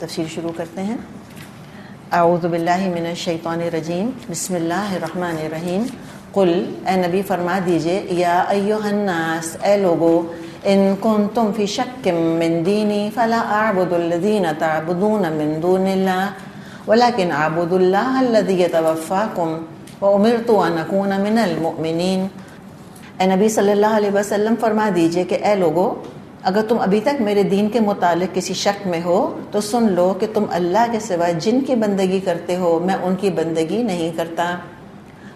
تفسیر شروع کرتے ہیں. اعوذ باللہ من الشیطان الرجیم. بسم اللہ الرحمن الرحیم. قل اے نبی فرما دیجئے یا ایھا الناس اے لوگو ان کنتم فی شک من دینی فلا اعبد الذین تعبدون من دون اللہ ولکن اعبد اللہ الذی یتوفاکم وامرت ان اکون من المؤمنین. اے نبی صلی اللہ علیہ وسلم فرما دیجئے کہ اے لوگو اگر تم ابھی تک میرے دین کے متعلق کسی شک میں ہو تو سن لو کہ تم اللہ کے سوا جن کی بندگی کرتے ہو میں ان کی بندگی نہیں کرتا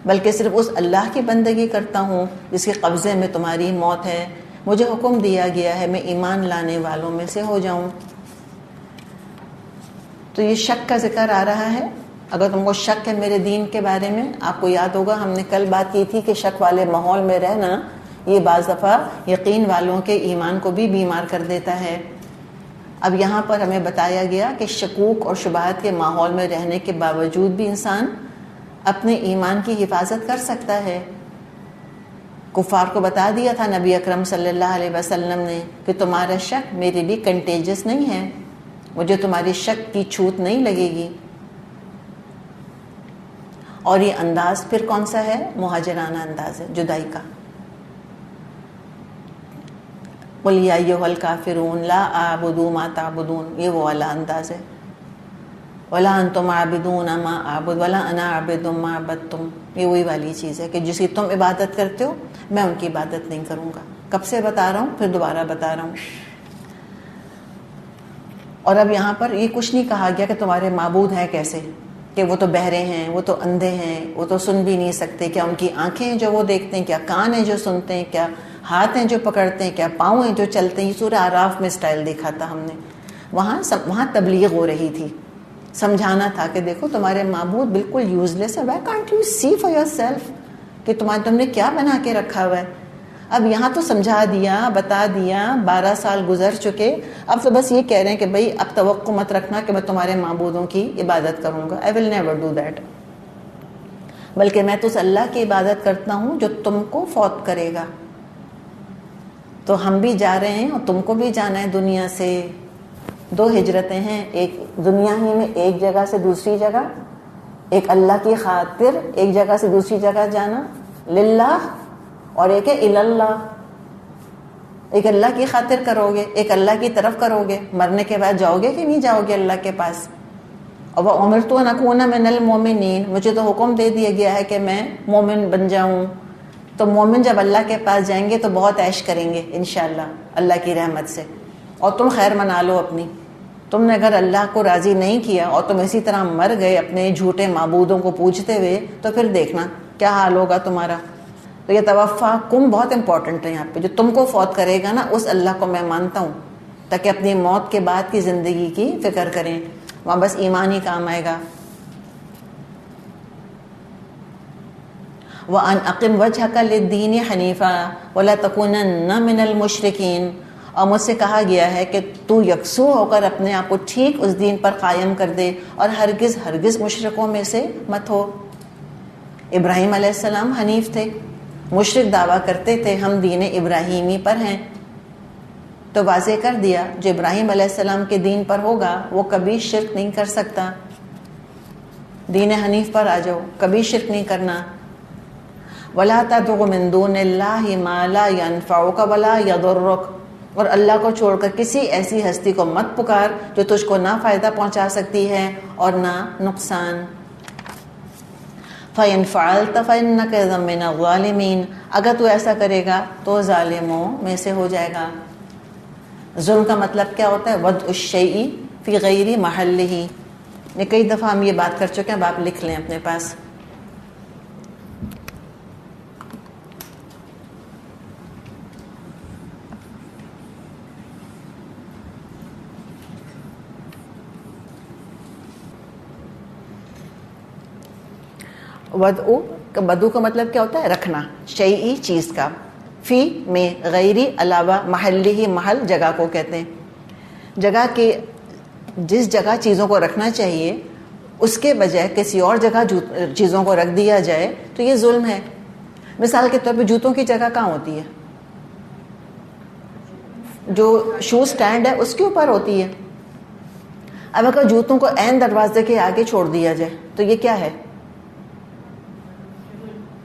بلکہ صرف اس اللہ کی بندگی کرتا ہوں جس کے قبضے میں تمہاری موت ہے. مجھے حکم دیا گیا ہے میں ایمان لانے والوں میں سے ہو جاؤں. تو یہ شک کا ذکر آ رہا ہے. اگر تم کو شک ہے میرے دین کے بارے میں، آپ کو یاد ہوگا ہم نے کل بات کی تھی کہ شک والے ماحول میں رہنا یہ بعض دفعہ یقین والوں کے ایمان کو بھی بیمار کر دیتا ہے. اب یہاں پر ہمیں بتایا گیا کہ شکوک اور شبہات کے ماحول میں رہنے کے باوجود بھی انسان اپنے ایمان کی حفاظت کر سکتا ہے. کفار کو بتا دیا تھا نبی اکرم صلی اللہ علیہ وسلم نے کہ تمہارا شک میرے لیے کنٹیجس نہیں ہے، مجھے تمہاری شک کی چھوت نہیں لگے گی. اور یہ انداز پھر کون سا ہے؟ مہاجرانہ انداز ہے، جدائی کا. قل یا ایھا الکافرون لا اعبد ما تعبدون، یہ وہ والا انداز ہے. ولا انتم عابدون ما اعبد ولا انا عابد ما عبدتم، یہ وہی والی چیز ہے کہ جس کی تم عبادت کرتے ہو میں ان کی عبادت نہیں کروں گا. کب سے بتا رہا ہوں، پھر دوبارہ بتا رہا ہوں. اور اب یہاں پر یہ کچھ نہیں کہا گیا کہ تمہارے معبود ہیں کیسے، کہ وہ تو بہرے ہیں، وہ تو اندھے ہیں، وہ تو سن بھی نہیں سکتے. کیا ان کی آنکھیں ہیں جو وہ دیکھتے ہیں؟ کیا کان ہیں جو سنتے ہیں؟ کیا ہاتھ ہیں جو پکڑتے ہیں؟ کیا پاؤں ہیں جو چلتے ہیں؟ یہ سورہ اعراف میں اسٹائل دیکھا تھا ہم نے. وہاں تبلیغ ہو رہی تھی، سمجھانا تھا کہ دیکھو تمہارے معبود بالکل یوز لیس ہے. Why can't you see for yourself کہ تم نے کیا بنا کے رکھا ہوا ہے. اب یہاں تو سمجھا دیا، بتا دیا، 12 سال گزر چکے. اب تو بس یہ کہہ رہے ہیں کہ بھئی اب توقع مت رکھنا کہ میں تمہارے معبودوں کی عبادت کروں گا. I will never do that. بلکہ میں تو اس اللہ کی عبادت کرتا ہوں جو تم کو فوت کرے گا. تو ہم بھی جا رہے ہیں اور تم کو بھی جانا ہے دنیا سے. 2 ہجرتیں ہیں، ایک دنیا ہی میں ایک جگہ سے دوسری جگہ، ایک اللہ کی خاطر ایک جگہ سے دوسری جگہ جانا للہ، اور ایک ہے اللہ. ایک اللہ کی خاطر کرو گے، ایک اللہ کی طرف کرو گے. مرنے کے بعد جاؤ گے کہ نہیں جاؤ گے اللہ کے پاس. اور وَأُمِرْتُ أَنْ أَكُونَ مِنَ الْمُؤْمِنِينَ، مجھے تو حکم دے دیا گیا ہے کہ میں مومن بن جاؤں. تو مومن جب اللہ کے پاس جائیں گے تو بہت عیش کریں گے انشاءاللہ اللہ کی رحمت سے. اور تم خیر منا لو اپنی. تم نے اگر اللہ کو راضی نہیں کیا اور تم اسی طرح مر گئے اپنے جھوٹے معبودوں کو پوجتے ہوئے تو پھر دیکھنا کیا حال ہوگا تمہارا. تو یہ توفاکم بہت امپورٹنٹ ہے یہاں پہ. جو تم کو فوت کرے گا نا اس اللہ کو میں مانتا ہوں، تاکہ اپنی موت کے بعد کی زندگی کی فکر کریں. وہاں بس ایمان ہی کام آئے گا. وَأَنْ أَقِمْ وَجْهَكَ لِلدِّينِ حَنِيفًا وَلَا تَكُونَنَّ مِنَ الْمُشْرِكِينَ. اور مجھ سے کہا گیا ہے کہ تو یکسو ہو کر اپنے آپ کو ٹھیک اس دین پر قائم کر دے اور ہرگز مشرکوں میں سے مت ہو. ابراہیم علیہ السلام حنیف تھے، مشرک دعویٰ کرتے تھے ہم دین ابراہیمی پر ہیں. تو واضح کر دیا جو ابراہیم علیہ السلام کے دین پر ہوگا وہ کبھی شرک نہیں کر سکتا. دین حنیف پر آ جاؤ، کبھی شرک نہیں کرنا. وَلَا تَدْعُ مِن دُونِ اللَّهِ مَا لَا يَنفَعُكَ وَلَا يَضُرُّكَ، اور اللہ کو چھوڑ کر کسی ایسی ہستی کو مت پکار جو تجھ کو نہ فائدہ پہنچا سکتی ہے اور نہ نقصان. فَإِنْ فَعَلْتَ فَإِنَّكَ إِذًا مِنَ الظَّالِمِينَ، اگر تو ایسا کرے گا تو ظالموں میں سے ہو جائے گا. ظلم کا مطلب کیا ہوتا ہے؟ وضع الشیء فی غیر محلہ. یہ کئی دفعہ ہم یہ بات کر چکے ہیں، اب آپ لکھ لیں اپنے پاس. بدو کا مطلب کیا ہوتا ہے؟ رکھنا، شیئی چیز کا، فی میں غیری علاوہ، محلی ہی محل جگہ کو کہتے ہیں. جگہ کے جس جگہ چیزوں کو رکھنا چاہیے اس کے بجائے کسی اور جگہ چیزوں کو رکھ دیا جائے تو یہ ظلم ہے. مثال کے طور پہ جوتوں کی جگہ کہاں ہوتی ہے؟ جو شو سٹینڈ ہے اس کے اوپر ہوتی ہے. اب اگر جوتوں کو عین دروازے کے آگے چھوڑ دیا جائے تو یہ کیا ہے؟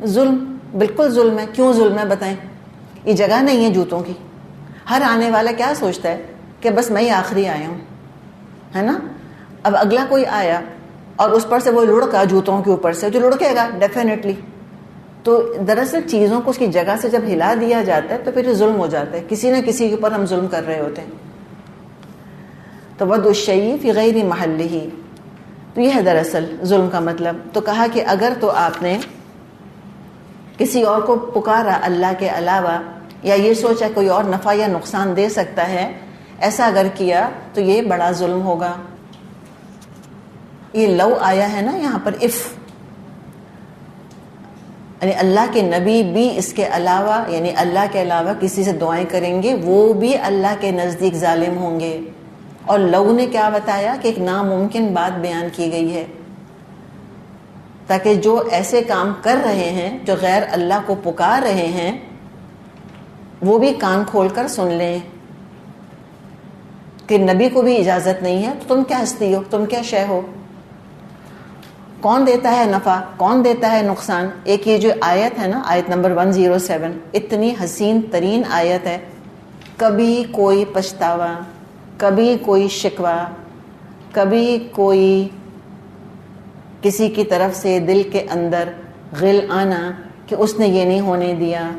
ظلم، بالکل ظلم ہے. کیوں ظلم ہے بتائیں؟ یہ جگہ نہیں ہے جوتوں کی. ہر آنے والا کیا سوچتا ہے کہ بس میں ہی آخری آیا ہوں، ہے نا. اب اگلا کوئی آیا اور اس پر سے وہ لڑکا جوتوں کے اوپر سے، جو لڑکے گا ڈیفینیٹلی. تو دراصل چیزوں کو اس کی جگہ سے جب ہلا دیا جاتا ہے تو پھر یہ ظلم ہو جاتا ہے، کسی نہ کسی کے اوپر ہم ظلم کر رہے ہوتے ہیں. تو وضع الشیء فی غیر محلہ، تو یہ ہے دراصل ظلم کا مطلب. تو کہا کہ اگر تو آپ نے کسی اور کو پکارا اللہ کے علاوہ، یا یہ سوچا کوئی اور نفع یا نقصان دے سکتا ہے، ایسا اگر کیا تو یہ بڑا ظلم ہوگا. یہ لو آیا ہے نا یہاں پر، اف، یعنی اللہ کے نبی بھی اس کے علاوہ، یعنی اللہ کے علاوہ کسی سے دعائیں کریں گے وہ بھی اللہ کے نزدیک ظالم ہوں گے. اور لو نے کیا بتایا کہ ایک ناممکن بات بیان کی گئی ہے، تاکہ جو ایسے کام کر رہے ہیں، جو غیر اللہ کو پکار رہے ہیں، وہ بھی کان کھول کر سن لیں کہ نبی کو بھی اجازت نہیں ہے تو تم کیا ہستی ہو، تم کیا شے ہو. کون دیتا ہے نفع، کون دیتا ہے نقصان. ایک یہ جو آیت ہے نا، آیت نمبر 107، اتنی حسین ترین آیت ہے. کبھی کوئی پچھتاوا، کبھی کوئی شکوہ، کبھی کوئی کسی کی طرف سے دل کے اندر غل آنا کہ اس نے یہ نہیں ہونے دیا،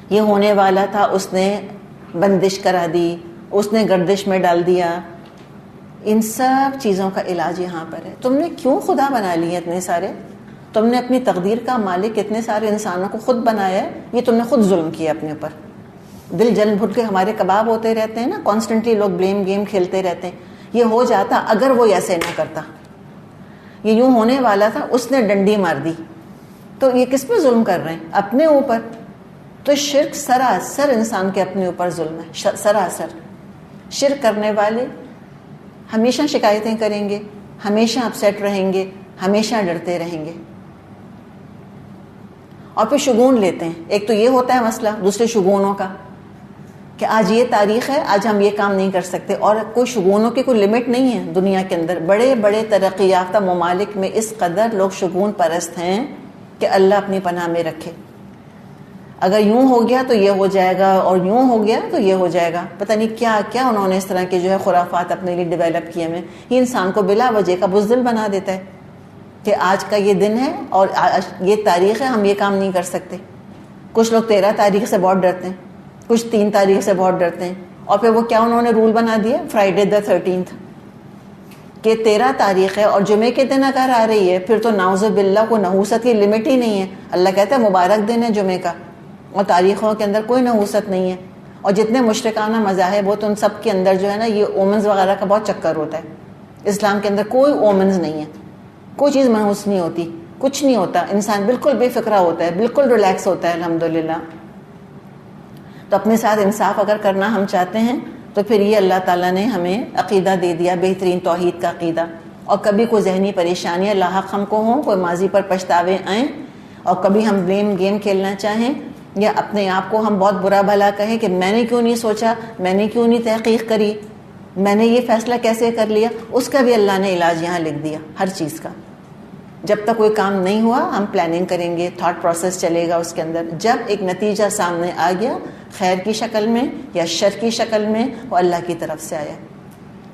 یہ ہونے والا تھا، اس نے بندش کرا دی، اس نے گردش میں ڈال دیا. ان سب چیزوں کا علاج یہاں پر ہے. تم نے کیوں خدا بنا لیے اتنے سارے؟ تم نے اپنی تقدیر کا مالک اتنے سارے انسانوں کو خود بنایا ہے. یہ تم نے خود ظلم کیا اپنے اوپر. دل جل بھٹ کے ہمارے کباب ہوتے رہتے ہیں نا، کانسٹنٹلی لوگ بلیم گیم کھیلتے رہتے ہیں. یہ ہو جاتا اگر وہ ایسے نہ کرتا، یہ یوں ہونے والا تھا، اس نے ڈنڈی مار دی. تو یہ کس پہ ظلم کر رہے ہیں؟ اپنے اوپر. تو شرک سراسر انسان کے اپنے اوپر ظلم ہے، سراسر. شرک کرنے والے ہمیشہ شکایتیں کریں گے، ہمیشہ اپسیٹ رہیں گے، ہمیشہ ڈرتے رہیں گے. اور پھر شگون لیتے ہیں. ایک تو یہ ہوتا ہے مسئلہ، دوسرے شگونوں کا کہ آج یہ تاریخ ہے، آج ہم یہ کام نہیں کر سکتے. اور کوئی شگونوں کی کوئی لمٹ نہیں ہے دنیا کے اندر. بڑے بڑے ترقی یافتہ ممالک میں اس قدر لوگ شگون پرست ہیں کہ اللہ اپنی پناہ میں رکھے. اگر یوں ہو گیا تو یہ ہو جائے گا، اور یوں ہو گیا تو یہ ہو جائے گا. پتہ نہیں کیا کیا انہوں نے اس طرح کے جو ہے خرافات اپنے لیے ڈیولپ کیے ہوئے. یہ انسان کو بلا وجہ کا بزدل بنا دیتا ہے کہ آج کا یہ دن ہے اور یہ تاریخ ہے، ہم یہ کام نہیں کر سکتے. کچھ لوگ 13 تاریخ سے بہت ڈرتے ہیں، کچھ 3 تاریخ سے بہت ڈرتے ہیں. اور پھر وہ کیا انہوں نے رول بنا دیا، فرائیڈے the 13th، کہ 13 تاریخ ہے اور جمعے کے دن اگر آ رہی ہے پھر تو نعوذ باللہ کو نحوست کی لمٹ ہی نہیں ہے. اللہ کہتا ہے مبارک دن ہے جمعے کا، اور تاریخوں کے اندر کوئی نحوست نہیں ہے. اور جتنے مشرکانہ مذاہب ہو تو ان سب کے اندر جو ہے نا یہ اومنز وغیرہ کا بہت چکر ہوتا ہے. اسلام کے اندر کوئی اومنز نہیں ہے، کوئی چیز منحوس نہیں ہوتی، کچھ نہیں ہوتا. انسان بالکل بے فکرہ ہوتا ہے، بالکل ریلیکس ہوتا ہے الحمدللہ. تو اپنے ساتھ انصاف اگر کرنا ہم چاہتے ہیں تو پھر یہ اللہ تعالیٰ نے ہمیں عقیدہ دے دیا، بہترین توحید کا عقیدہ. اور کبھی کوئی ذہنی پریشانیاں لاحق ہم کو ہوں، کوئی ماضی پر پچھتاوے آئیں، اور کبھی ہم بلیم گیم کھیلنا چاہیں یا اپنے آپ کو ہم بہت برا بھلا کہیں کہ میں نے کیوں نہیں سوچا، میں نے کیوں نہیں تحقیق کری، میں نے یہ فیصلہ کیسے کر لیا، اس کا بھی اللہ نے علاج یہاں لکھ دیا ہر چیز کا. جب تک کوئی کام نہیں ہوا ہم پلاننگ کریں گے، تھاٹ پروسیس چلے گا اس کے اندر. جب ایک نتیجہ سامنے آ گیا خیر کی شکل میں یا شر کی شکل میں، وہ اللہ کی طرف سے آیا،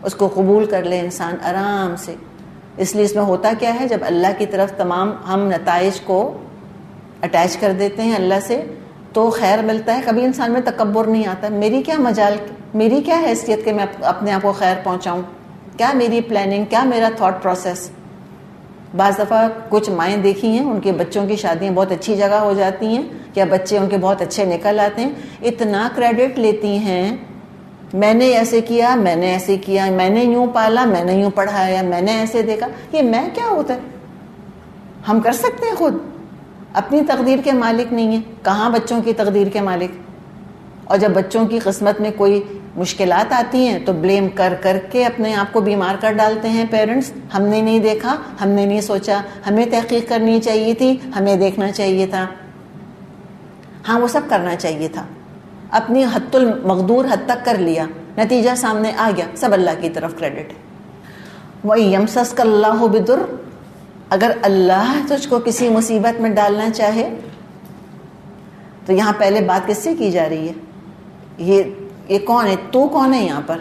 اس کو قبول کر لے انسان آرام سے. اس لیے اس میں ہوتا کیا ہے، جب اللہ کی طرف تمام ہم نتائج کو اٹیچ کر دیتے ہیں اللہ سے تو خیر ملتا ہے. کبھی انسان میں تکبر نہیں آتا، میری کیا مجال، میری کیا حیثیت کہ میں اپنے آپ کو خیر پہنچاؤں، کیا میری پلاننگ، کیا میرا تھاٹ پروسیس. بعض دفعہ کچھ مائیں دیکھی ہیں، ان کے بچوں کی شادیاں بہت اچھی جگہ ہو جاتی ہیں یا بچے ان کے بہت اچھے نکل آتے ہیں، اتنا کریڈٹ لیتی ہیں، میں نے ایسے کیا، میں نے ایسے کیا، میں نے یوں پالا، میں نے یوں پڑھایا، میں نے ایسے دیکھا. یہ میں کیا ہوتا ہے؟ ہم کر سکتے ہیں خود، اپنی تقدیر کے مالک نہیں ہیں. کہاں بچوں کی تقدیر کے مالک. اور جب بچوں کی قسمت میں کوئی مشکلات آتی ہیں تو بلیم کر کر کے اپنے آپ کو بیمار کر ڈالتے ہیں پیرنٹس. ہم نے نہیں دیکھا، ہم نے نہیں سوچا، ہمیں تحقیق کرنی چاہیے تھی، ہمیں دیکھنا چاہیے تھا. ہاں وہ سب کرنا چاہیے تھا، اپنی حد المقدور حد تک کر لیا، نتیجہ سامنے آ گیا، سب اللہ کی طرف کریڈٹ. وَإِن يَمْسَسْكَ اللَّهُ بِضُرٍّ، اگر اللہ تجھ کو کسی مصیبت میں ڈالنا چاہے، تو یہاں پہلے بات کس سے کی جا رہی ہے؟ یہ کون ہے؟ تو کون ہے یہاں پر؟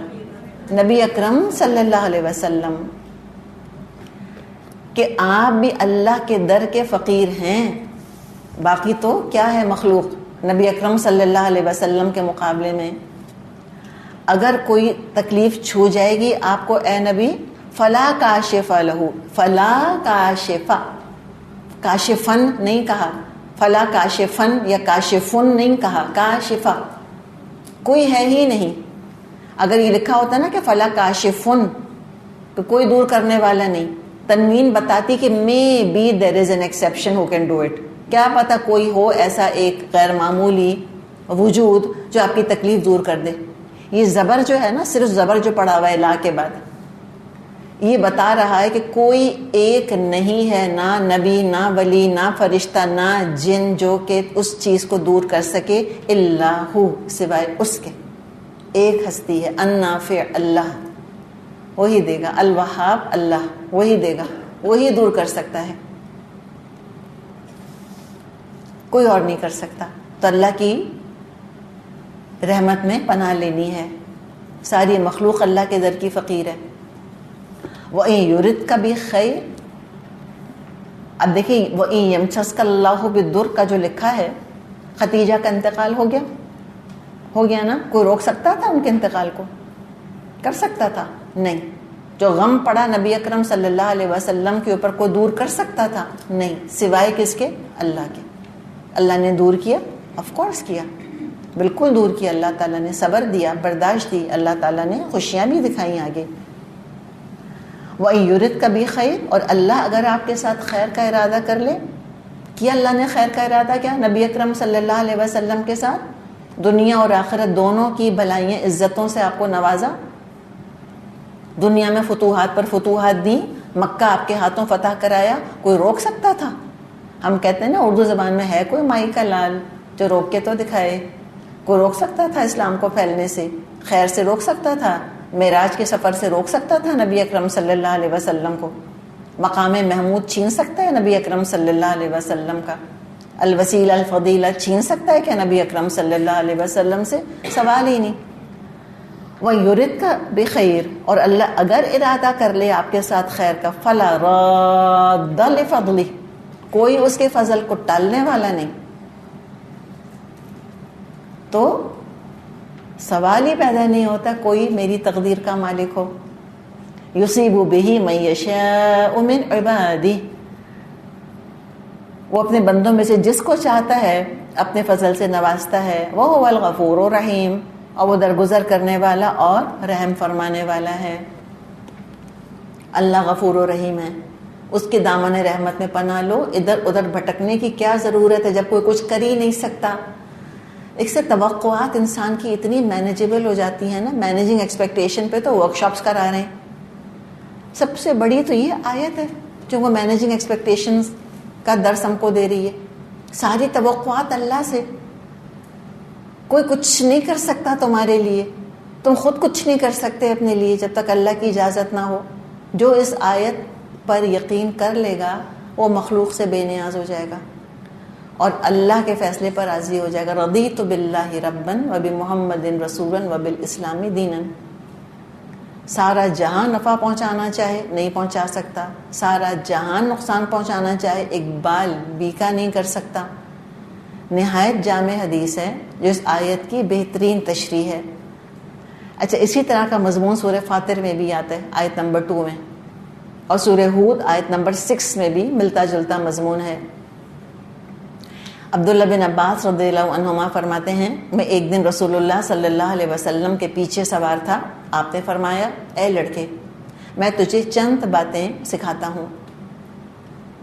نبی اکرم صلی اللہ علیہ وسلم، کہ آپ بھی اللہ کے در کے فقیر ہیں، باقی تو کیا ہے مخلوق نبی اکرم صلی اللہ علیہ وسلم کے مقابلے میں۔ اگر کوئی تکلیف چھو جائے گی آپ کو اے نبی، فلا کاشف لہ، فلا کاشف، کاشفن نہیں کہا، فلا کاشفن یا کاشفن نہیں کہا، کاشفہ، کوئی ہے ہی نہیں۔ اگر یہ لکھا ہوتا نا کہ فلا کاشفن، تو کوئی دور کرنے والا نہیں، تنوین بتاتی کہ may be there is an exception who can do it, کیا پتہ کوئی ہو ایسا ایک غیر معمولی وجود جو آپ کی تکلیف دور کر دے۔ یہ زبر جو ہے نا، صرف زبر جو پڑا ہوا ہے لا کے بعد، یہ بتا رہا ہے کہ کوئی ایک نہیں ہے، نہ نبی، نہ ولی، نہ فرشتہ، نہ جن، جو کہ اس چیز کو دور کر سکے، الا ہو، سوائے اس کے۔ ایک ہستی ہے، النافع، اللہ، وہی دے گا، الوہاب، اللہ، وہی دے گا، وہی دور کر سکتا ہے، کوئی اور نہیں کر سکتا۔ تو اللہ کی رحمت میں پناہ لینی ہے، ساری مخلوق اللہ کے در کی فقیر ہے۔ وَإِن يُرِدْكَ بِخَيْرٍ، اب دیکھیں وَإِن يَمْسَسْكَ اللَّهُ بِالضُّرِّ کا جو لکھا ہے، خدیجہ کا انتقال ہو گیا نا، کوئی روک سکتا تھا ان کے انتقال کو؟ کر سکتا تھا؟ نہیں۔ جو غم پڑا نبی اکرم صلی اللہ علیہ وسلم کے اوپر، کوئی دور کر سکتا تھا؟ نہیں، سوائے کس کے؟ اللہ کے۔ اللہ نے دور کیا، آف کورس کیا، بالکل دور کیا۔ اللہ تعالیٰ نے صبر دیا، برداشت دی، اللہ تعالیٰ نے خوشیاں بھی دکھائیں آگے۔ وَإِن يُرِدْكَ بِخَيْرٍ، اور اللہ اگر آپ کے ساتھ خیر کا ارادہ کر لے، کیا اللہ نے خیر کا ارادہ کیا نبی اکرم صلی اللہ علیہ وسلم کے ساتھ؟ دنیا اور آخرت دونوں کی بھلائیاں، عزتوں سے آپ کو نوازا، دنیا میں فتوحات پر فتوحات دی، مکہ آپ کے ہاتھوں فتح کرایا، کوئی روک سکتا تھا؟ ہم کہتے ہیں نا اردو زبان میں، ہے کوئی مائی کا لال جو روک کے تو دکھائے؟ کوئی روک سکتا تھا اسلام کو پھیلنے سے؟ خیر سے روک سکتا تھا؟ معراج کے سفر سے روک سکتا تھا نبی اکرم صلی اللہ علیہ وسلم کو؟ مقام محمود چھین سکتا ہے نبی اکرم صلی اللہ علیہ وسلم کا؟ الوسیلہ الفضیلہ چھین سکتا ہے کہ نبی اکرم صلی اللہ علیہ وسلم سے؟ سوال ہی نہیں۔ وَيُرِدْكَ بِخَيْرٍ، اور اللہ اگر ارادہ کر لے آپ کے ساتھ خیر کا، فَلَا رَادَّ لِفَضْلِهِ، کوئی اس کے فضل کو ٹالنے والا نہیں۔ تو سوال ہی پیدا نہیں ہوتا کوئی میری تقدیر کا مالک ہو۔ یصیب بہ من یشاء من عبادہ، وہ اپنے بندوں میں سے جس کو چاہتا ہے اپنے فضل سے نوازتا ہے۔ وہو الغفور الرحیم، اور وہ درگزر کرنے والا اور رحم فرمانے والا ہے۔ اللہ غفور و رحیم ہے، اس کے دامن رحمت میں پناہ لو۔ ادھر ادھر بھٹکنے کی کیا ضرورت ہے جب کوئی کچھ کر ہی نہیں سکتا؟ ایک سے توقعات انسان کی اتنی مینیجیبل ہو جاتی ہیں نا، مینیجنگ ایکسپیکٹیشن پہ تو ورکشاپس کرا رہے ہیں۔ سب سے بڑی تو یہ آیت ہے جو وہ مینیجنگ ایکسپیکٹیشنز کا درس ہم کو دے رہی ہے۔ ساری توقعات اللہ سے، کوئی کچھ نہیں کر سکتا تمہارے لیے، تم خود کچھ نہیں کر سکتے اپنے لیے جب تک اللہ کی اجازت نہ ہو۔ جو اس آیت پر یقین کر لے گا وہ مخلوق سے بے نیاز ہو جائے گا اور اللہ کے فیصلے پر راضی ہو جائے گا۔ رضیت باللہ ربا وبمحمد رسولا وبالاسلام دینا۔ سارا جہان نفع پہنچانا چاہے نہیں پہنچا سکتا، سارا جہان نقصان پہنچانا چاہے ایک بال بیکا نہیں کر سکتا۔ نہایت جامع حدیث ہے جو اس آیت کی بہترین تشریح ہے۔ اچھا، اسی طرح کا مضمون سورہ فاطر میں بھی آتا ہے آیت نمبر 2 میں، اور سورہ ہود آیت نمبر 6 میں بھی ملتا جلتا مضمون ہے۔ عبداللہ بن عباس رضی اللہ عنہما فرماتے ہیں، میں ایک دن رسول اللہ صلی اللہ علیہ وسلم کے پیچھے سوار تھا، آپ نے فرمایا، اے لڑکے، میں تجھے چند باتیں سکھاتا ہوں۔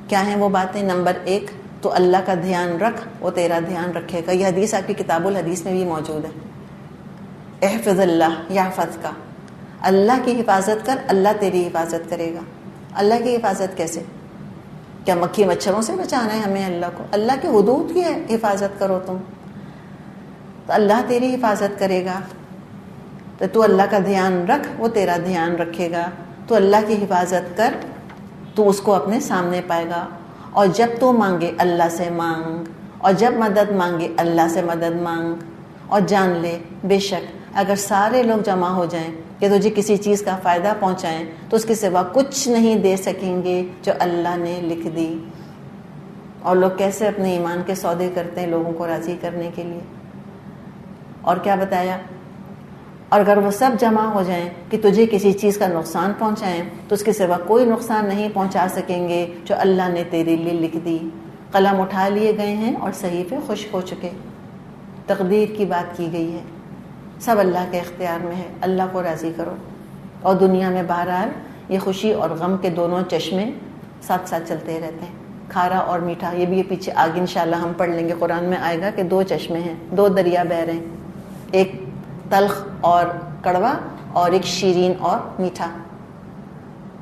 کیا ہیں وہ باتیں؟ نمبر 1، تو اللہ کا دھیان رکھ، وہ تیرا دھیان رکھے گا۔ یہ حدیث آپ کی کتاب الحدیث میں بھی موجود ہے۔ احفظ اللہ یحفظ کا، اللہ کی حفاظت کر، اللہ تیری حفاظت کرے گا۔ اللہ کی حفاظت کیسے؟ کیا مکھی مچھروں سے بچانا ہے ہمیں اللہ کو؟ اللہ کے حدود کی حفاظت کرو تم، تو اللہ تیری حفاظت کرے گا۔ تو اللہ کا دھیان رکھ، وہ تیرا دھیان رکھے گا۔ تو اللہ کی حفاظت کر، تو اس کو اپنے سامنے پائے گا. اور جب تو مانگے اللہ سے مانگ، اور جب مدد مانگے اللہ سے مدد مانگ. اور جان لے بے شک اگر سارے لوگ جمع ہو جائیں کہ تجھے کسی چیز کا فائدہ پہنچائیں تو اس کے سوا کچھ نہیں دے سکیں گے جو اللہ نے لکھ دی. اور لوگ کیسے اپنے ایمان کے سودے کرتے ہیں لوگوں کو راضی کرنے کے لیے. اور کیا بتایا؟ اور اگر وہ سب جمع ہو جائیں کہ تجھے کسی چیز کا نقصان پہنچائیں تو اس کے سوا کوئی نقصان نہیں پہنچا سکیں گے جو اللہ نے تیرے لیے لکھ دی. قلم اٹھا لیے گئے ہیں اور صحیفے خشک ہو چکے. تقدیر کی بات کی گئی ہے، سب اللہ کے اختیار میں ہے. اللہ کو راضی کرو. اور دنیا میں بہرحال یہ خوشی اور غم کے دونوں چشمے ساتھ ساتھ چلتے رہتے ہیں، کھارا اور میٹھا. یہ بھی پیچھے آگے انشاءاللہ ہم پڑھ لیں گے، قرآن میں آئے گا کہ دو چشمے ہیں، دو دریا بہ رہے ہیں، ایک تلخ اور کڑوا اور ایک شیرین اور میٹھا.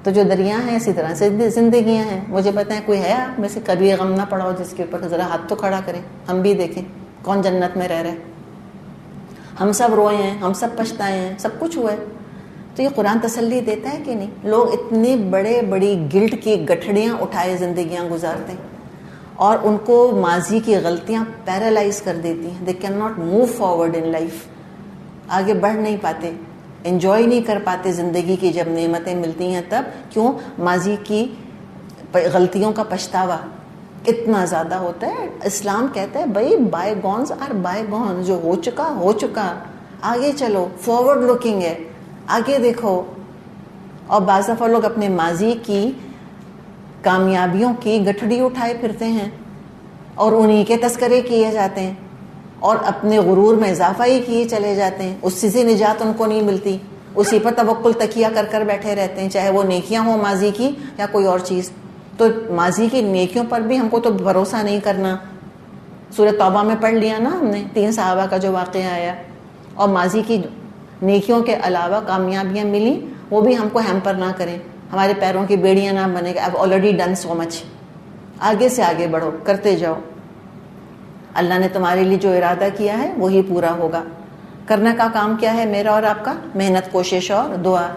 تو جو دریا ہیں اسی طرح سے زندگیاں ہیں. مجھے بتائیں کوئی ہے آپ میں سے کبھی غم نہ پڑا ہو جس کے اوپر؟ ذرا ہاتھ تو کھڑا کریں، ہم بھی دیکھیں کون جنت میں رہ رہے. ہم سب روئے ہیں، ہم سب پچھتائے ہیں، سب کچھ ہوا ہے. تو یہ قرآن تسلی دیتا ہے کہ نہیں؟ لوگ اتنے بڑی گلٹ کی گٹھڑیاں اٹھائے زندگیاں گزارتے ہیں اور ان کو ماضی کی غلطیاں پیرالائز کر دیتی ہیں. They can not move forward in life. آگے بڑھ نہیں پاتے، انجوائے نہیں کر پاتے زندگی کی. جب نعمتیں ملتی ہیں تب کیوں؟ ماضی کی غلطیوں کا پچھتاوا اتنا زیادہ ہوتا ہے. اسلام کہتا ہے بھائی بائی گونز آر بائی گونز، جو ہو چکا ہو چکا، آگے چلو، فارورڈ لوکنگ ہے، آگے دیکھو. اور بعض دفعہ لوگ اپنے ماضی کی کامیابیوں کی گٹھڑی اٹھائے پھرتے ہیں اور انہی کے تذکرے کیے جاتے ہیں اور اپنے غرور میں اضافہ ہی کیے چلے جاتے ہیں. اس سے نجات ان کو نہیں ملتی، اسی پر توکل تکیہ کر کر بیٹھے رہتے ہیں، چاہے وہ نیکیاں ہوں ماضی کی یا کوئی اور چیز. تو ماضی کی نیکیوں پر بھی ہم کو تو بھروسہ نہیں کرنا. سورہ توبہ میں پڑھ لیا نا ہم نے 3 صحابہ کا جو واقعہ آیا. اور ماضی کی نیکیوں کے علاوہ کامیابیاں ملی وہ بھی ہم کو ہیمپر نہ کریں، ہمارے پیروں کی بیڑیاں نہ بنے کہ I've already done so much. آگے سے آگے بڑھو، کرتے جاؤ. اللہ نے تمہارے لیے جو ارادہ کیا ہے وہی پورا ہوگا. کرنے کا کام کیا ہے میرا اور آپ کا؟ محنت، کوشش اور دعا.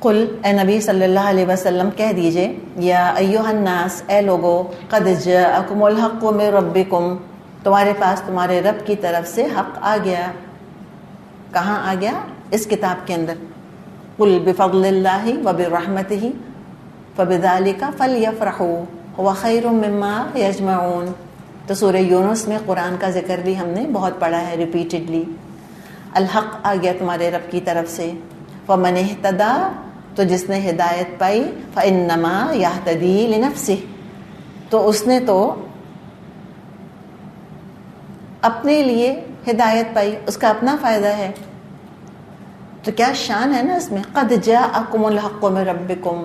قل، اے نبی صلی اللہ علیہ وسلم کہہ دیجئے، یا ایھا الناس، اے لوگو، قد جاءکم الحق من ربکم، تمہارے پاس تمہارے رب کی طرف سے حق آ گیا. کہاں آ گیا؟ اس کتاب کے اندر. قل بفضل اللہ وبرحمتہ فبذلک فلیفرحوا هو خیر مما یجمعون. تو سورہ یونس میں قرآن کا ذکر بھی ہم نے بہت پڑھا ہے ریپیٹڈلی. الحق آ گیا تمہارے رب کی طرف سے. فمن اہتدی، تو جس نے ہدایت پائی، فانما یہتدی لنفسہ، تو اس نے تو اپنے لیے ہدایت پائی، اس کا اپنا فائدہ ہے. تو کیا شان ہے نا اس میں، قد جاءکم الحق من ربکم،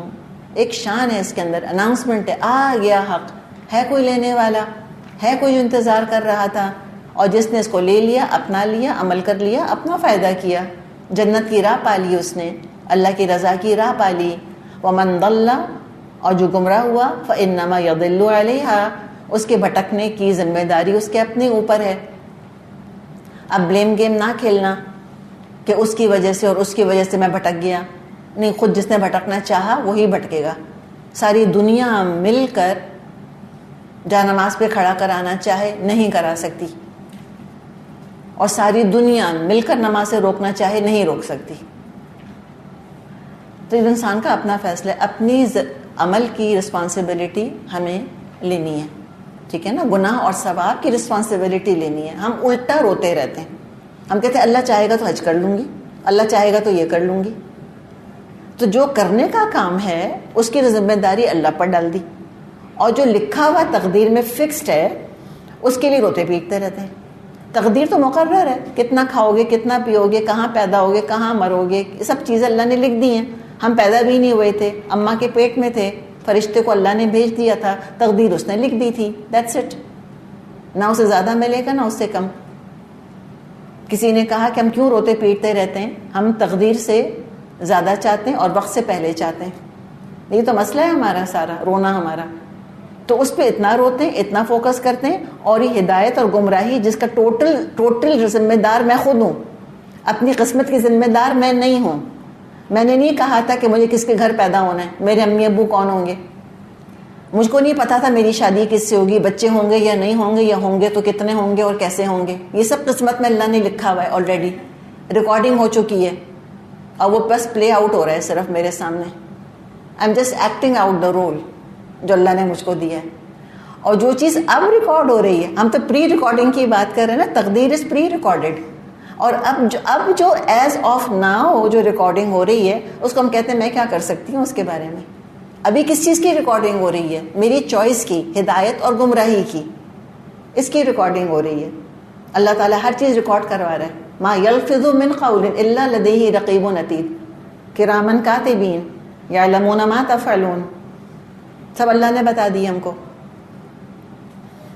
ایک شان ہے اس کے اندر، اناؤنسمنٹ ہے، آ گیا حق. ہے کوئی لینے والا؟ ہے کوئی جو انتظار کر رہا تھا؟ اور جس نے اس کو لے لیا، اپنا لیا، عمل کر لیا، اپنا فائدہ کیا، جنت کی راہ پالی، اس نے اللہ کی رضا کی راہ پالی. ومن ضل، اور جو گمراہ ہوا، فانما یضل علیہا، اس کے بھٹکنے کی ذمہ داری اس کے اپنے اوپر ہے. اب بلیم گیم نہ کھیلنا کہ اس کی وجہ سے اور اس کی وجہ سے میں بھٹک گیا. نہیں، خود جس نے بھٹکنا چاہا وہی بھٹکے گا. ساری دنیا مل کر جا نماز پہ کھڑا کرانا چاہے نہیں کرا سکتی، اور ساری دنیا مل کر نماز سے روکنا چاہے نہیں روک سکتی. تو انسان کا اپنا فیصلہ ہے، اپنی عمل کی رسپانسبلٹی ہمیں لینی ہے. ٹھیک ہے نا؟ گناہ اور ثواب کی رسپانسبلٹی لینی ہے. ہم الٹا روتے رہتے ہیں، ہم کہتے ہیں اللہ چاہے گا تو حج کر لوں گی، اللہ چاہے گا تو یہ کر لوں گی. تو جو کرنے کا کام ہے اس کی ذمہ داری اللہ پر ڈال دی، اور جو لکھا ہوا تقدیر میں فکسڈ ہے اس کے لیے روتے پیٹتے رہتے ہیں. تقدیر تو مقرر ہے، کتنا کھاؤ گے، کتنا پیو گے، کہاں پیدا ہوگے، کہاں مرو گے، یہ سب چیزیں اللہ نے لکھ دی ہیں. ہم پیدا بھی نہیں ہوئے تھے، اماں کے پیٹ میں تھے، فرشتے کو اللہ نے بھیج دیا تھا، تقدیر اس نے لکھ دی تھی. That's it. نہ اسے زیادہ ملے گا نہ اس سے کم. کسی نے کہا کہ ہم کیوں روتے پیٹتے رہتے ہیں؟ ہم تقدیر سے زیادہ چاہتے ہیں اور وقت سے پہلے چاہتے ہیں. یہ تو مسئلہ ہے ہمارا سارا، رونا ہمارا. تو اس پہ اتنا روتے ہیں، اتنا فوکس کرتے ہیں. اور یہ ہدایت اور گمراہی جس کا ٹوٹل ذمہ دار میں خود ہوں، اپنی قسمت کی ذمہ دار میں نہیں ہوں. میں نے نہیں کہا تھا کہ مجھے کس کے گھر پیدا ہونا ہے، میرے امی ابو کون ہوں گے، مجھ کو نہیں پتا تھا میری شادی کس سے ہوگی، بچے ہوں گے یا نہیں ہوں گے، یا ہوں گے تو کتنے ہوں گے اور کیسے ہوں گے. یہ سب قسمت میں اللہ نے لکھا ہوا ہے، آلریڈی ریکارڈنگ ہو چکی ہے اور وہ بس پلے آؤٹ ہو رہا ہے صرف میرے سامنے. I am just acting out the role جو اللہ نے مجھ کو دیا ہے. اور جو چیز اب ریکارڈ ہو رہی ہے، ہم تو پری ریکارڈنگ کی بات کر رہے ہیں نا، تقدیر از پری ریکارڈیڈ. اور اب جو ایز آف ناؤ جو ریکارڈنگ ہو رہی ہے اس کو ہم کہتے ہیں میں کیا کر سکتی ہوں اس کے بارے میں. ابھی کس چیز کی ریکارڈنگ ہو رہی ہے؟ میری چوائس کی، ہدایت اور گمراہی کی، اس کی ریکارڈنگ ہو رہی ہے. اللہ تعالیٰ ہر چیز ریکارڈ کروا رہا ہے. ما یلفظ من قول الا لدیہ رقیب عتید کرامن کاتبین یعلمون ما تفعلون. سب اللہ نے بتا دی ہم کو.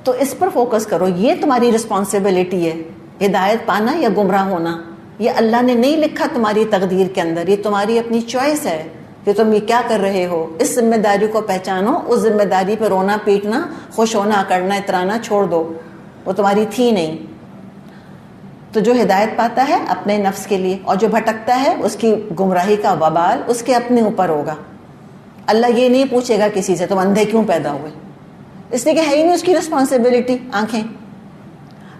تو اس پر فوکس کرو، یہ تمہاری رسپانسبلٹی ہے. ہدایت پانا یا گمراہ ہونا یہ اللہ نے نہیں لکھا تمہاری تقدیر کے اندر، یہ تمہاری اپنی چوائس ہے کہ تم یہ کیا کر رہے ہو. اس ذمہ داری کو پہچانو، اس ذمہ داری پہ رونا پیٹنا، خوش ہونا کرنا اترانا چھوڑ دو، وہ تمہاری تھی نہیں. تو جو ہدایت پاتا ہے اپنے نفس کے لیے، اور جو بھٹکتا ہے اس کی گمراہی کا وبال اس کے اپنے اوپر ہوگا. اللہ یہ نہیں پوچھے گا کسی سے تم اندھے کیوں پیدا ہوئے، اس لیے کہ ہے ہی نہیں اس کی رسپانسبلٹی آنکھیں.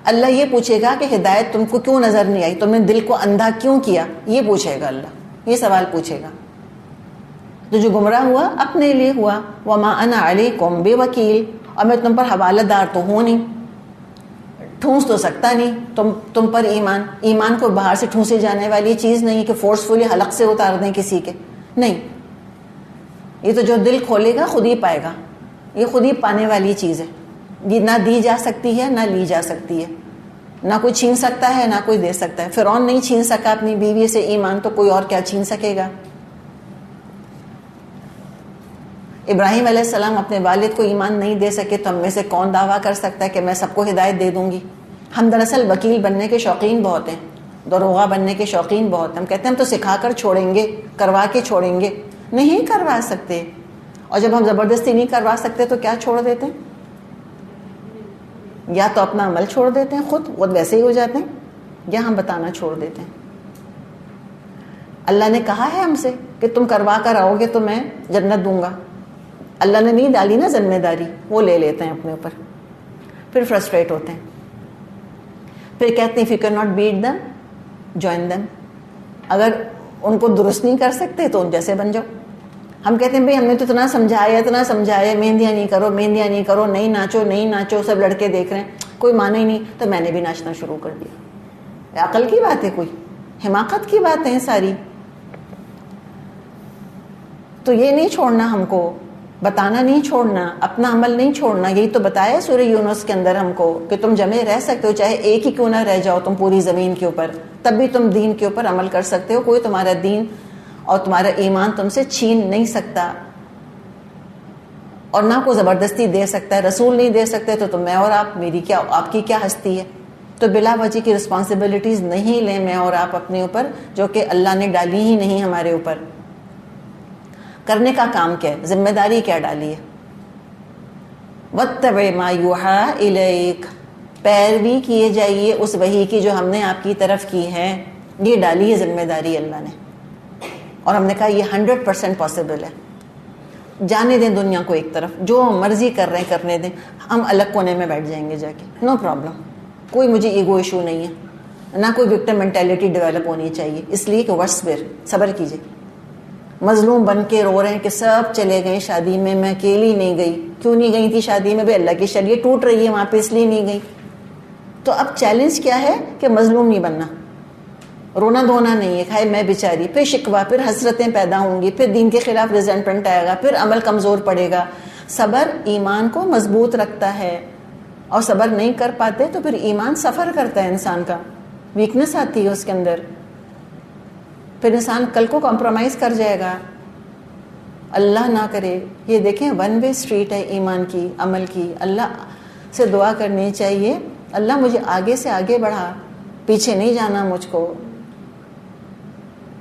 اللہ یہ پوچھے گا کہ ہدایت تم کو کیوں نظر نہیں آئی، تم نے دل کو اندھا کیوں کیا، یہ پوچھے گا اللہ، یہ سوال پوچھے گا. تو جو گمراہ ہوا اپنے لیے ہوا. وما انا علیکم بوکیل، اور میں تم پر حوالہ دار تو ہوں نہیں، ٹھونس تو سکتا نہیں تم پر ایمان کو باہر سے ٹھونسے جانے والی چیز نہیں کہ فورسفلی حلق سے اتار دیں کسی کے، نہیں. یہ تو جو دل کھولے گا خود ہی پائے گا، یہ خود ہی پانے والی چیز ہے. یہ نہ دی جا سکتی ہے نہ لی جا سکتی ہے، نہ کوئی چھین سکتا ہے نہ کوئی دے سکتا ہے. فرعون نہیں چھین سکا اپنی بیوی سے ایمان، تو کوئی اور کیا چھین سکے گا. ابراہیم علیہ السلام اپنے والد کو ایمان نہیں دے سکے، تو ہم میں سے کون دعویٰ کر سکتا ہے کہ میں سب کو ہدایت دے دوں گی. ہم دراصل وکیل بننے کے شوقین بہت ہیں، دروغہ بننے کے شوقین بہت ہیں. ہم کہتے ہیں ہم تو سکھا کر چھوڑیں گے، کروا کے چھوڑیں گے. نہیں کروا سکتے. اور جب ہم زبردستی نہیں کروا سکتے تو کیا چھوڑ دیتے ہیں؟ یا تو اپنا عمل چھوڑ دیتے ہیں، خود ویسے ہی ہو جاتے ہیں، یا ہم بتانا چھوڑ دیتے ہیں. اللہ نے کہا ہے ہم سے کہ تم کروا کر آؤ گے تو میں جنت دوں گا. اللہ نے نہیں ڈالی نا ذمہ داری، وہ لے لیتے ہیں اپنے اوپر، پھر فرسٹریٹ ہوتے ہیں، پھر کہتے ہیں if you cannot beat them join them. اگر ان کو درست نہیں کر سکتے تو ان جیسے بن جاؤ. ہم کہتے ہیں بھئی ہم نے تو اتنا سمجھایا، مہندیاں نہیں کرو، نہیں ناچو، سب لڑکے دیکھ رہے ہیں، کوئی مانے ہی نہیں، تو میں نے بھی ناچنا شروع کر دیا. عقل کی بات ہے، کوئی حماقت کی بات ہے ساری. تو یہ نہیں چھوڑنا، ہم کو بتانا نہیں چھوڑنا، اپنا عمل نہیں چھوڑنا. یہی تو بتایا سورہ یونس کے اندر ہم کو کہ تم جمع رہ سکتے ہو، چاہے ایک ہی کیوں نہ رہ جاؤ تم پوری زمین کے اوپر، تب بھی تم دین کے اوپر عمل کر سکتے ہو. کوئی تمہارا دین اور تمہارا ایمان تم سے چھین نہیں سکتا، اور نہ کوئی زبردستی دے سکتا ہے. رسول نہیں دے سکتے تو میں اور آپ کی کیا ہستی ہے. تو بلا وجہ کی رسپانسبلٹیز نہیں لیں میں اور آپ اپنے اوپر، جو کہ اللہ نے ڈالی ہی نہیں ہمارے اوپر. کرنے کا کام کیا ہے، ذمہ داری کیا ڈالی ہے. وَاتَّبِعْ مَا يُوحَىٰ إِلَيْكَ، پیروی کیے جائیے اس وحی کی جو ہم نے آپ کی طرف کی ہے. یہ ڈالی ہے ذمہ داری اللہ نے، اور ہم نے کہا یہ 100% پاسبل ہے. جانے دیں دنیا کو ایک طرف، جو مرضی کر رہے ہیں کرنے دیں، ہم الگ کونے میں بیٹھ جائیں گے جا کے، نو پرابلم. کوئی مجھے ایگو ایشو نہیں ہے، نہ کوئی وکٹم مینٹیلٹی ڈیولپ ہونی چاہیے. اس لیے کہ صبر کیجیے. مظلوم بن کے رو رہے ہیں کہ سب چلے گئے شادی میں اکیلی نہیں گئی. کیوں نہیں گئی تھی شادی میں؟ بھائی اللہ کی شریعت ٹوٹ رہی ہے وہاں پہ، اس لیے نہیں گئی. تو اب چیلنج کیا ہے کہ مظلوم نہیں بننا، رونا دھونا نہیں ہے، کھائے میں بیچاری، پھر شکوہ، پھر حسرتیں پیدا ہوں گی، پھر دین کے خلاف ریزنٹمنٹ آئے گا، پھر عمل کمزور پڑے گا. صبر ایمان کو مضبوط رکھتا ہے، اور صبر نہیں کر پاتے تو پھر ایمان سفر کرتا ہے، انسان کا ویکنس آتی ہے اس کے اندر، پھر انسان کل کو کمپرومائز کر جائے گا. اللہ نہ کرے. یہ دیکھیں ون وے اسٹریٹ ہے ایمان کی، عمل کی. اللہ سے دعا کرنی چاہیے، اللہ مجھے آگے سے آگے بڑھا، پیچھے نہیں جانا مجھ کو.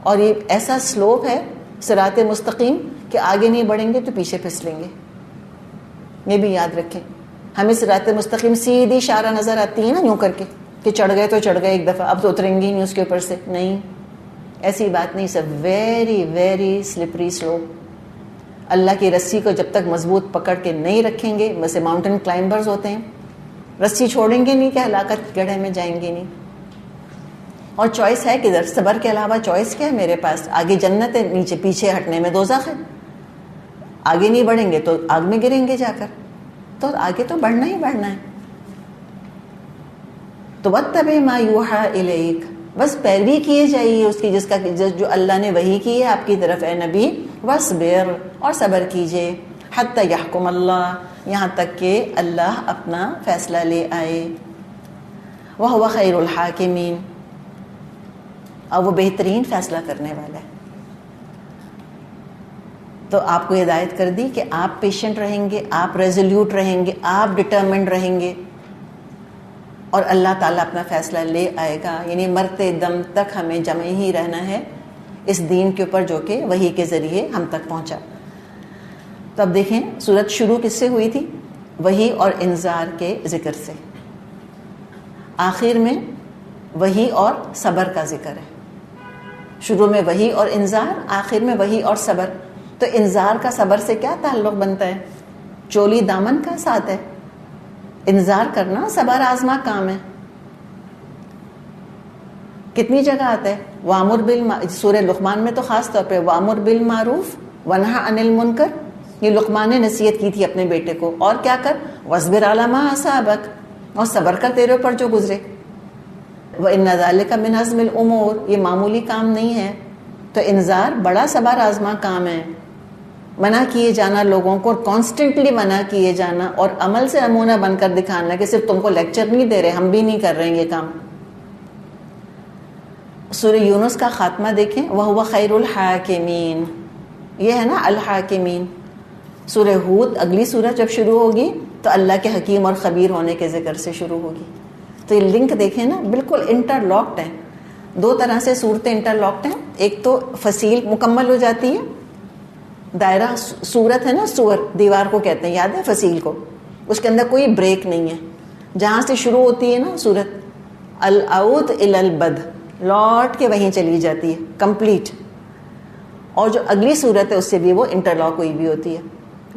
اور یہ ایسا سلوپ ہے صراط مستقیم کہ آگے نہیں بڑھیں گے تو پیچھے پھسلیں گے. یہ بھی یاد رکھیں. ہمیں صراط مستقیم سیدھی اشارہ نظر آتی ہے نا یوں کر کے کہ چڑھ گئے تو چڑھ گئے ایک دفعہ، اب تو اتریں گے ہی نہیں اس کے اوپر سے. نہیں، ایسی بات نہیں، سب ویری ویری سلپری سلوپ. اللہ کی رسی کو جب تک مضبوط پکڑ کے نہیں رکھیں گے، ویسے ماؤنٹین کلائمبرز ہوتے ہیں، رسی چھوڑیں گے نہیں کہ ہلاکت گڑھے میں جائیں گے نہیں. اور چوائس ہے کدھر؟ صبر کے علاوہ چوائس کیا ہے میرے پاس؟ آگے جنت ہے، نیچے پیچھے ہٹنے میں دوزخ ہے. آگے نہیں بڑھیں گے تو آگ میں گریں گے جا کر. تو آگے تو بڑھنا ہی بڑھنا ہے. تو واتبع ما یوحی الیک، بس پیروی کیے جائیے اس کی جو اللہ نے وحی کی ہے آپ کی طرف اے نبی. واصبر، اور صبر کیجئے. حتی یحکم اللہ، یہاں تک کہ اللہ اپنا فیصلہ لے آئے. وہو خیر الحاکمین، اور وہ بہترین فیصلہ کرنے والا ہے. تو آپ کو ہدایت کر دی کہ آپ پیشنٹ رہیں گے، آپ ریزولیوٹ رہیں گے، آپ ڈٹرمنڈ رہیں گے، اور اللہ تعالیٰ اپنا فیصلہ لے آئے گا. یعنی مرتے دم تک ہمیں جمع ہی رہنا ہے اس دین کے اوپر جو کہ وحی کے ذریعے ہم تک پہنچا. تو اب دیکھیں سورت شروع کس سے ہوئی تھی؟ وحی اور انذار کے ذکر سے. آخر میں وحی اور صبر کا ذکر ہے. شروع میں وحی اور انذار، آخر میں وحی اور صبر. تو انذار کا صبر سے کیا تعلق بنتا ہے؟ چولی دامن کا ساتھ ہے. انذار کرنا صبر آزما کام ہے. کتنی جگہ آتا ہے وامر سورہ لقمان میں تو خاص طور پہ وامر بالمعروف ونہا عن المنکر. یہ لقمان نے نصیحت کی تھی اپنے بیٹے کو. اور کیا کر؟ واصبر علی ما اصابک، اور صبر کر تیرے اوپر جو گزرے. وَإِنَّ ذَلِكَ مِنْ عَزْمِ الْأُمُورِ، یہ معمولی کام نہیں ہے. تو انذار بڑا صبر آزما کام ہے. منع کیے جانا لوگوں کو، اور کانسٹنٹلی منع کیے جانا، اور عمل سے نمونہ بن کر دکھانا کہ صرف تم کو لیکچر نہیں دے رہے، ہم بھی نہیں کر رہے ہیں یہ کام. سورہ یونس کا خاتمہ دیکھیں، وَهُوَ خَيْرُ الْحَاكِمِينَ، یہ ہے نا الحاکمین. سورہ ہود اگلی سورہ جب شروع ہوگی تو اللہ کے حکیم اور خبیر ہونے کے ذکر سے شروع ہوگی. تو یہ لنک دیکھیں نا، بالکل انٹر لاکڈ ہیں. دو طرح سے صورتیں انٹر لاکڈ ہیں. ایک تو فصیل مکمل ہو جاتی ہے، دائرہ صورت ہے نا، سور دیوار کو کہتے ہیں، یاد ہے فصیل کو، اس کے اندر کوئی بریک نہیں ہے. جہاں سے شروع ہوتی ہے نا صورت، العود الی البد، لوٹ کے وہیں چلی جاتی ہے کمپلیٹ. اور جو اگلی صورت ہے اس سے بھی وہ انٹر لاک ہوئی بھی ہوتی ہے،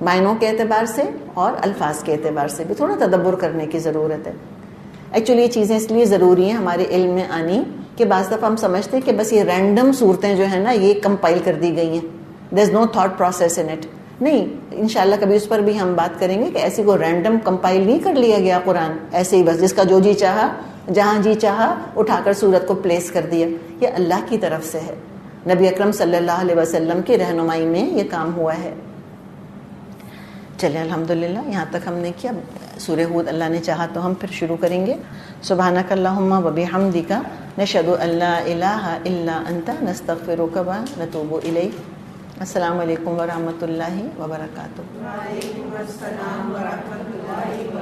معنوں کے اعتبار سے اور الفاظ کے اعتبار سے بھی. تھوڑا تدبر کرنے کی ضرورت ہے. ایکچولی یہ چیزیں اس لیے ضروری ہیں ہمارے علم میں آنی کہ بعض دفعہ ہم سمجھتے ہیں کہ بس یہ رینڈم صورتیں جو ہیں نا یہ کمپائل کر دی گئی ہیں، دیر از نو تھاٹ پروسیس ان اٹ. نہیں، انشاءاللہ کبھی اس پر بھی ہم بات کریں گے کہ ایسی کوئی رینڈم کمپائل نہیں کر لیا گیا قرآن ایسے ہی بس جس کا جو جی چاہا جہاں جی چاہا اٹھا کر صورت کو پلیس کر دیا. یہ اللہ کی طرف سے ہے، نبی اکرم صلی اللہ علیہ وسلم کی رہنمائی میں یہ کام ہوا ہے. چلیں الحمدللہ یہاں تک ہم نے کیا. سورہ ہود اللہ نے چاہا تو ہم پھر شروع کریں گے. سبحانک اللہم و بحمدک نشہد ان لا الہ الا انت نستغفرک و نتوب الیک. السلام علیکم ورحمۃ اللہ وبرکاتہ. وعلیکم السلام ورحمۃ اللہ